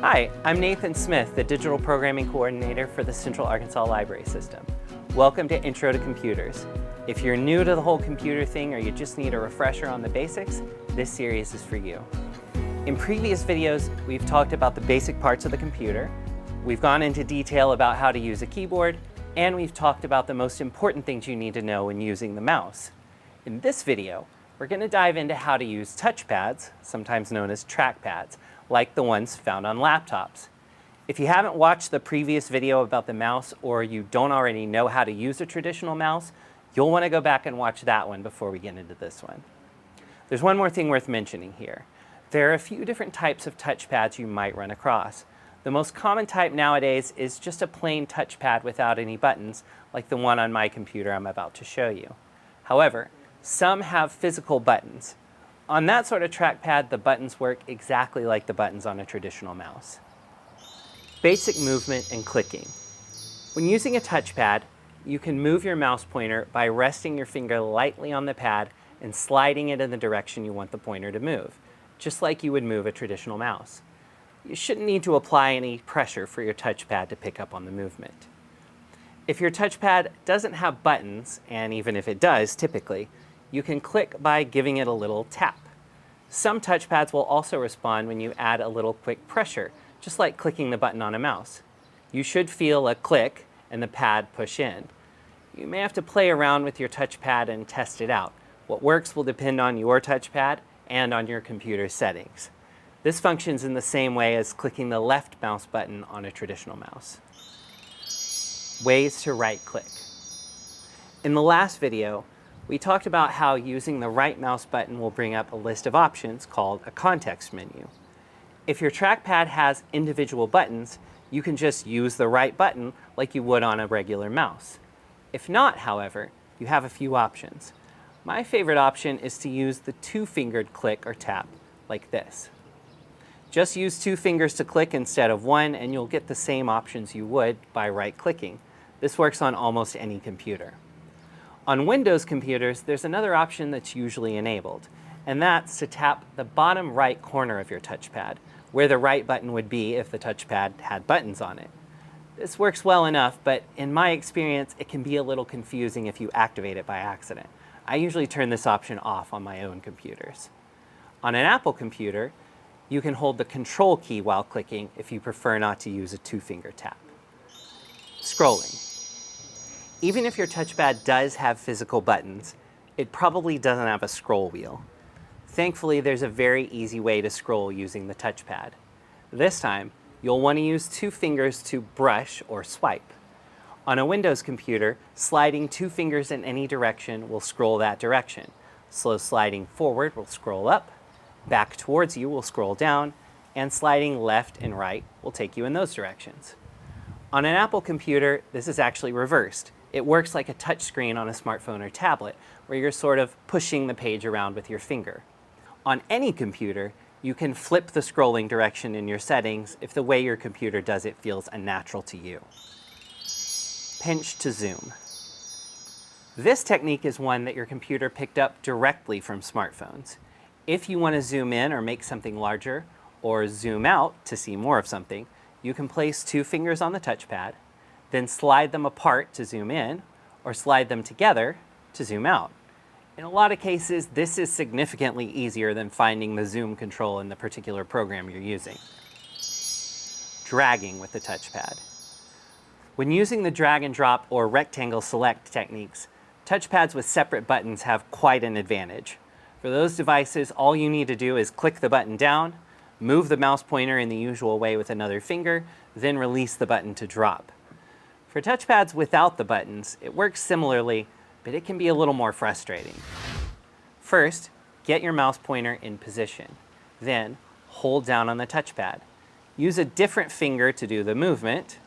Hi, I'm Nathan Smith, the Digital Programming Coordinator for the Central Arkansas Library System. Welcome to Intro to Computers. If you're new to the whole computer thing or you just need a refresher on the basics, this series is for you. In previous videos, we've talked about the basic parts of the computer, we've gone into detail about how to use a keyboard, and we've talked about the most important things you need to know when using the mouse. In this video, we're going to dive into how to use touchpads, sometimes known as trackpads, like the ones found on laptops. If you haven't watched the previous video about the mouse or you don't already know how to use a traditional mouse, you'll want to go back and watch that one before we get into this one. There's one more thing worth mentioning here. There are a few different types of touchpads you might run across. The most common type nowadays is just a plain touchpad without any buttons, like the one on my computer I'm about to show you. However, some have physical buttons. On that sort of trackpad, the buttons work exactly like the buttons on a traditional mouse. Basic movement and clicking. When using a touchpad, you can move your mouse pointer by resting your finger lightly on the pad and sliding it in the direction you want the pointer to move, just like you would move a traditional mouse. You shouldn't need to apply any pressure for your touchpad to pick up on the movement. If your touchpad doesn't have buttons, and even if it does typically, you can click by giving it a little tap. Some touchpads will also respond when you add a little quick pressure, just like clicking the button on a mouse. You should feel a click and the pad push in. You may have to play around with your touchpad and test it out. What works will depend on your touchpad and on your computer settings. This functions in the same way as clicking the left mouse button on a traditional mouse. Ways to right-click. In the last video, we talked about how using the right mouse button will bring up a list of options called a context menu. If your trackpad has individual buttons, you can just use the right button like you would on a regular mouse. If not, however, you have a few options. My favorite option is to use the two-fingered click or tap, like this. Just use two fingers to click instead of one, and you'll get the same options you would by right-clicking. This works on almost any computer. On Windows computers, there's another option that's usually enabled, and that's to tap the bottom right corner of your touchpad, where the right button would be if the touchpad had buttons on it. This works well enough, but in my experience, it can be a little confusing if you activate it by accident. I usually turn this option off on my own computers. On an Apple computer, you can hold the Control key while clicking if you prefer not to use a two-finger tap. Scrolling. Even if your touchpad does have physical buttons, it probably doesn't have a scroll wheel. Thankfully, there's a very easy way to scroll using the touchpad. This time, you'll want to use two fingers to brush or swipe. On a Windows computer, sliding two fingers in any direction will scroll that direction. Slow sliding forward will scroll up, back towards you will scroll down, and sliding left and right will take you in those directions. On an Apple computer, this is actually reversed. It works like a touchscreen on a smartphone or tablet, where you're sort of pushing the page around with your finger. On any computer, you can flip the scrolling direction in your settings if the way your computer does it feels unnatural to you. Pinch to zoom. This technique is one that your computer picked up directly from smartphones. If you want to zoom in or make something larger, or zoom out to see more of something, you can place two fingers on the touchpad, then slide them apart to zoom in, or slide them together to zoom out. In a lot of cases, this is significantly easier than finding the zoom control in the particular program you're using. Dragging with the touchpad. When using the drag and drop or rectangle select techniques, touchpads with separate buttons have quite an advantage. For those devices, all you need to do is click the button down, move the mouse pointer in the usual way with another finger, then release the button to drop. For touchpads without the buttons, it works similarly, but it can be a little more frustrating. First, get your mouse pointer in position. Then, hold down on the touchpad. Use a different finger to do the movement.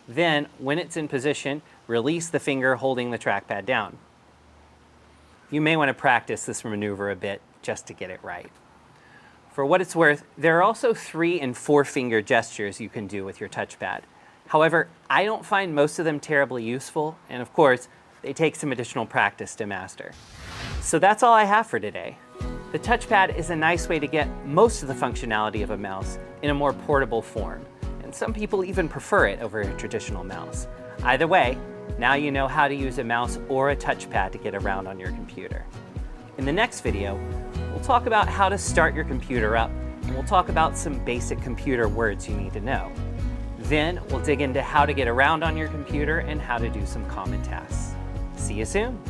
Then, when it's in position, release the finger holding the trackpad down. You may want to practice this maneuver a bit just to get it right. For what it's worth, there are also 3- and 4-finger gestures you can do with your touchpad. However, I don't find most of them terribly useful, and of course, they take some additional practice to master. So that's all I have for today. The touchpad is a nice way to get most of the functionality of a mouse in a more portable form, and some people even prefer it over a traditional mouse. Either way, now you know how to use a mouse or a touchpad to get around on your computer. In the next video, we'll talk about how to start your computer up, and we'll talk about some basic computer words you need to know. Then we'll dig into how to get around on your computer and how to do some common tasks. See you soon.